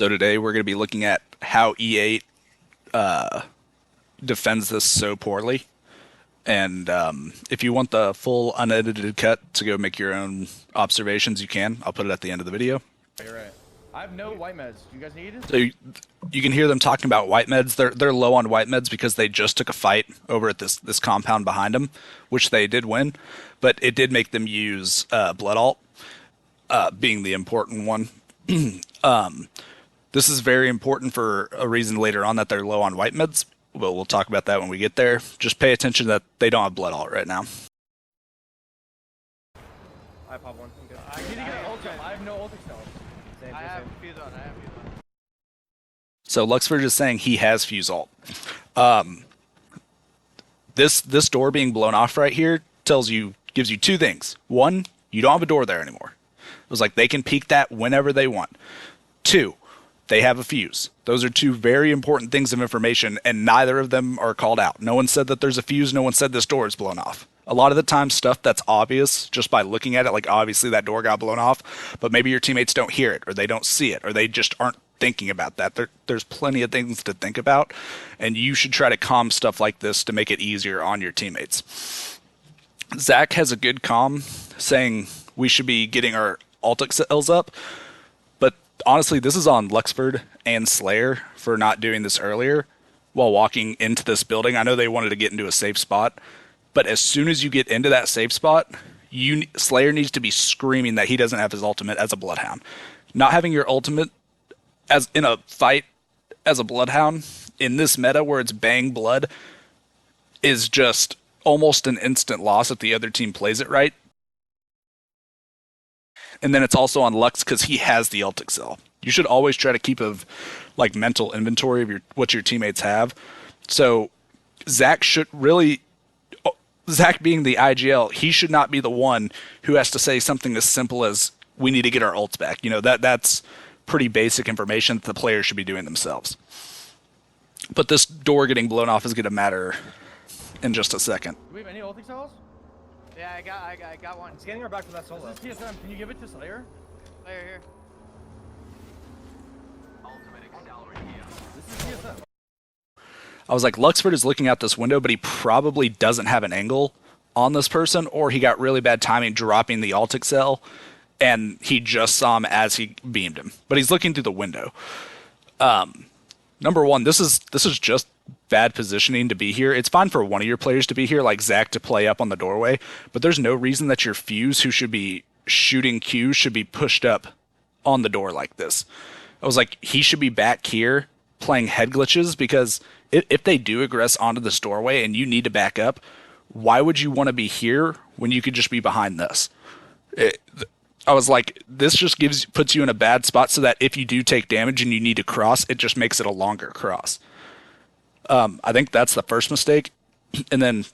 So today we're going to be looking at how E8 defends this so poorly. And if you want the full unedited cut to go make your own observations, you can. I'll put it at the end of the video. You're right. I have no white meds. Do you guys need it? So you can hear them talking about white meds. They're low on white meds because they just took a fight over at this compound behind them, which they did win, but it did make them use blood alt, being the important one. This is very important for a reason later on that they're low on white meds. Well, we'll talk about that when we get there. Just pay attention that they don't have blood alt right now. I pop one. I'm good. I need to get an ult. I have no ult cells. I have fuse on. So Luxford is saying he has fuse alt. This door being blown off right here gives you two things. One, you don't have a door there anymore. It was like they can peek that whenever they want. Two, they have a fuse. Those are two very important things of information, and neither of them are called out. No one said that there's a fuse. No one said this door is blown off. A lot of the time, stuff that's obvious just by looking at it, like obviously that door got blown off, but maybe your teammates don't hear it, or they don't see it, or they just aren't thinking about that. There's plenty of things to think about, and you should try to calm stuff like this to make it easier on your teammates. Zach has a good calm saying we should be getting our alt cells up, but honestly, this is on Luxford and Slayer for not doing this earlier while walking into this building. I know they wanted to get into a safe spot, but as soon as you get into that safe spot, Slayer needs to be screaming that he doesn't have his ultimate as a Bloodhound. Not having your ultimate as in a fight as a Bloodhound in this meta where it's bang blood is just almost an instant loss if the other team plays it right. And then it's also on Lux because he has the ult excel. You should always try to keep a mental inventory of what your teammates have. So Zach being the IGL, he should not be the one who has to say something as simple as we need to get our ults back. You know, that's pretty basic information that the players should be doing themselves. But this door getting blown off is going to matter in just a second. Do we have any ult cells? Yeah, I got one. Scanning our back to that solo. This is TSM. Can you give it to Slayer? Slayer here. This is TSM. I was like, Luxford is looking out this window, but he probably doesn't have an angle on this person, or he got really bad timing dropping the alt excel, and he just saw him as he beamed him. But he's looking through the window. Number one, this is just bad positioning to be here. It's fine for one of your players to be here, like Zach, to play up on the doorway, but there's no reason that your fuse, who should be shooting Qs, should be pushed up on the door like this. I was like, he should be back here playing head glitches, because if they do aggress onto this doorway and you need to back up, why would you want to be here when you could just be behind this? I was like, this just puts you in a bad spot so that if you do take damage and you need to cross, it just makes it a longer cross. I think that's the first mistake. And then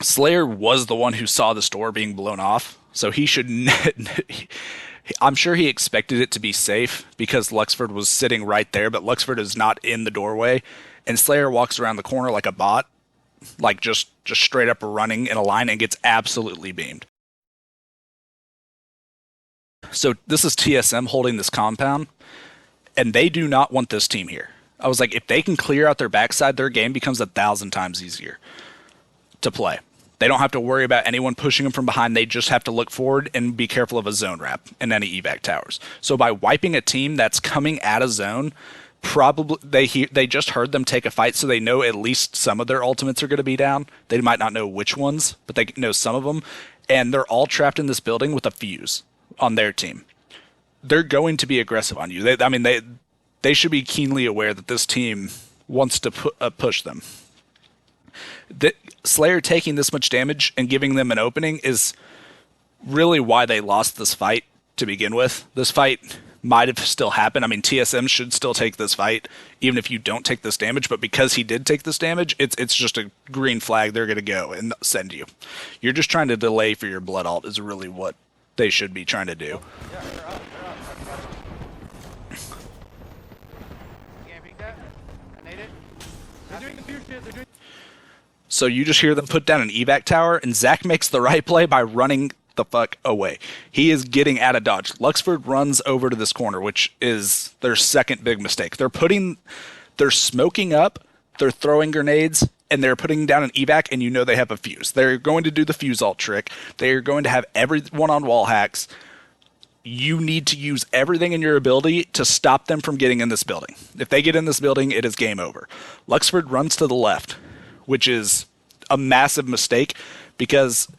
Slayer was the one who saw this door being blown off, so he should... I'm sure he expected it to be safe because Luxford was sitting right there, but Luxford is not in the doorway, and Slayer walks around the corner like a bot, like just straight up running in a line, and gets absolutely beamed. So this is TSM holding this compound, and they do not want this team here. I was like, if they can clear out their backside, their game becomes 1,000 times easier to play. They don't have to worry about anyone pushing them from behind. They just have to look forward and be careful of a zone wrap and any evac towers. So by wiping a team that's coming at a zone, probably they just heard them take a fight, so they know at least some of their ultimates are going to be down. They might not know which ones, but they know some of them. And they're all trapped in this building with a fuse on their team. They're going to be aggressive on you. They should be keenly aware that this team wants to push them. Slayer taking this much damage and giving them an opening is really why they lost this fight to begin with. This fight might have still happened. I mean, TSM should still take this fight, even if you don't take this damage, but because he did take this damage, it's just a green flag. They're going to go and send you. You're just trying to delay for your blood alt is really what they should be trying to do. Yeah, they're up. Can't peek that. I need it. They're doing the fuse shit. They're doing... So you just hear them put down an evac tower, and Zach makes the right play by running the fuck away. He is getting out of dodge. Luxford runs over to this corner, which is their second big mistake. They're smoking up, they're throwing grenades, and they're putting down an evac, and you know they have a fuse. They're going to do the fuse alt trick. They're going to have everyone on wall hacks. You need to use everything in your ability to stop them from getting in this building. If they get in this building, it is game over. Luxford runs to the left, which is a massive mistake because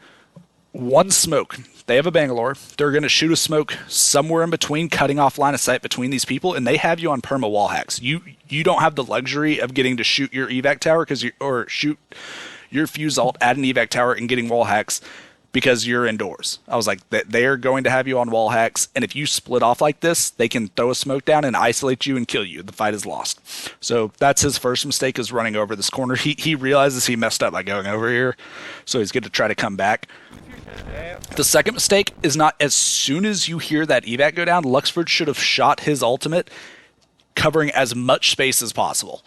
one smoke, they have a Bangalore, they're going to shoot a smoke somewhere in between, cutting off line of sight between these people, and they have you on perma wall hacks. You don't have the luxury of getting to shoot your evac tower or shoot your fuse alt at an evac tower and getting wall hacks because you're indoors. I was like, they are going to have you on wall hacks, and if you split off like this, they can throw a smoke down and isolate you and kill you. The fight is lost. So that's his first mistake, is running over this corner. He realizes he messed up by going over here, so he's going to try to come back. The second mistake is not as soon as you hear that evac go down, Luxford should have shot his ultimate covering as much space as possible.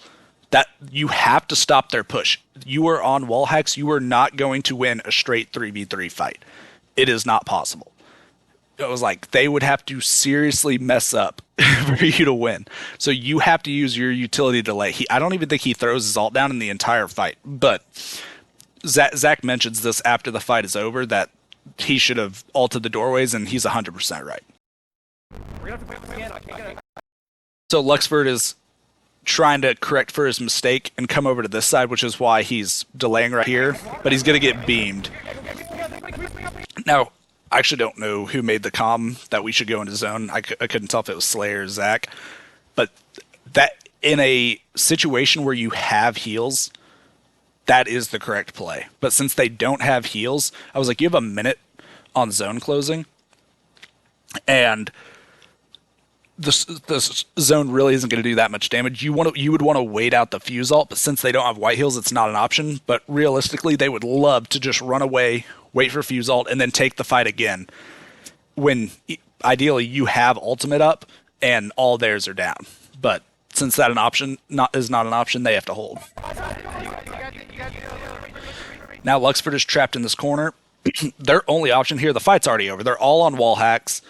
That you have to stop their push. You are on wall hacks. You are not going to win a straight 3v3 fight. It is not possible. It was like they would have to seriously mess up for you to win. So you have to use your utility delay. I don't even think he throws his ult down in the entire fight. But Zach mentions this after the fight is over, that he should have ulted the doorways, and he's 100% right. So Luxford is trying to correct for his mistake and come over to this side, which is why he's delaying right here, but he's going to get beamed. Now, I actually don't know who made the comm that we should go into zone. I couldn't tell if it was Slayer or Zach, but that in a situation where you have heals, that is the correct play. But since they don't have heals, I was like, you have a minute on zone closing, and this zone really isn't going to do that much damage. You would want to wait out the fuse ult, but since they don't have white heals, it's not an option. But realistically, they would love to just run away, wait for fuse ult, and then take the fight again, when ideally you have ultimate up and all theirs are down. But since that is not an option, they have to hold. Now Luxford is trapped in this corner. Their only option here, the fight's already over. They're all on wall hacks.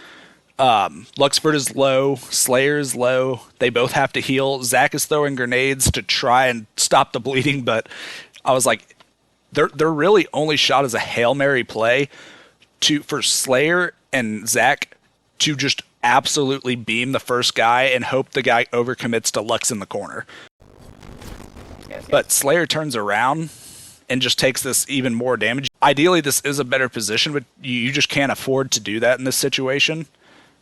Luxford is low, Slayer is low, they both have to heal. Zach is throwing grenades to try and stop the bleeding, but I was like, their really only shot is a Hail Mary play for Slayer and Zach to just absolutely beam the first guy and hope the guy overcommits to Lux in the corner. But Slayer turns around and just takes this even more damage. Ideally, this is a better position, but you just can't afford to do that in this situation.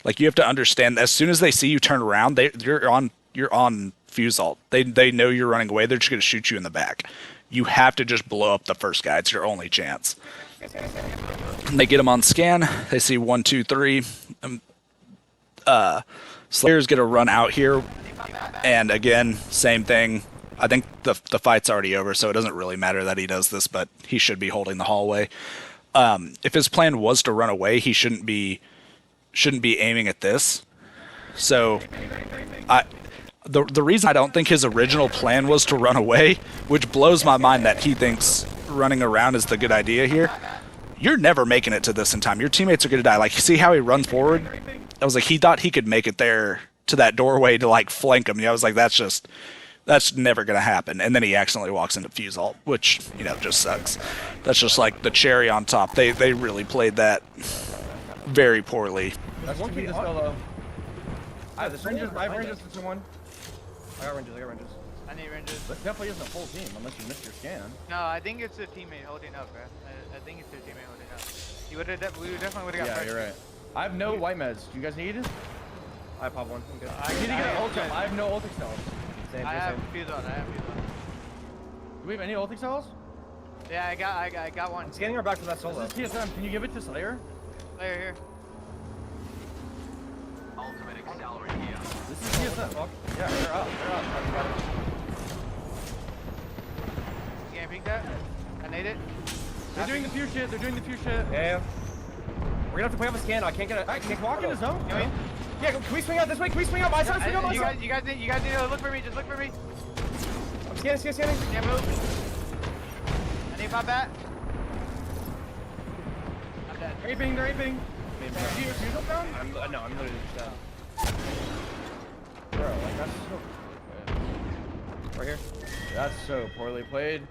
Like, you have to understand, as soon as they see you turn around, you're on fuse ult. They know you're running away. They're just going to shoot you in the back. You have to just blow up the first guy. It's your only chance. And they get him on scan. They see 1, 2, 3. Slayer's going to run out here. And again, same thing. I think the fight's already over, so it doesn't really matter that he does this, but he should be holding the hallway. If his plan was to run away, he shouldn't be aiming at this. So the reason I don't think his original plan was to run away, which blows my mind that he thinks running around is the good idea here. You're never making it to this in time. Your teammates are going to die. Like, see how he runs forward? I was like, he thought he could make it there to that doorway to, like, flank him. I was like, that's never going to happen. And then he accidentally walks into fuse ult, which, just sucks. That's just like the cherry on top. They really played that very poorly. That's one key solo. I have ranges for someone. I got ranges. I need ranges. This definitely isn't a full team unless you missed your scan. No, I think it's a teammate holding up, bro. I think it's their definitely would have got Yeah, you're right. I have no white meds. Do you guys need it? I pop one. I'm good. I need to get ult. I have no ult cells. I have fuse on. Do we have any ult cells? Yeah, I got one. I'm scanning her back to that solo. This is TSM. Can you give it to Slayer? Slayer here. Ultimate accelerate here. This is TSM. Yeah, they're up. You can't peek that? I need it. They're doing the fuse shit. Yeah. We're gonna have to play off a scan. I can't get it. I can't walk in the zone. Can we? Yeah, can we swing out this way? Can we swing out my side? Swing out my side. You guys need to look for me. Just look for me. I'm scanning. Can't move. I need my bat. I'm dead. Raping, they're raping. Maybe Is your fuse up down? no, I'm literally just down. Bro, like that's so poorly played. Right here. That's so poorly played.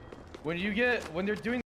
When they're doing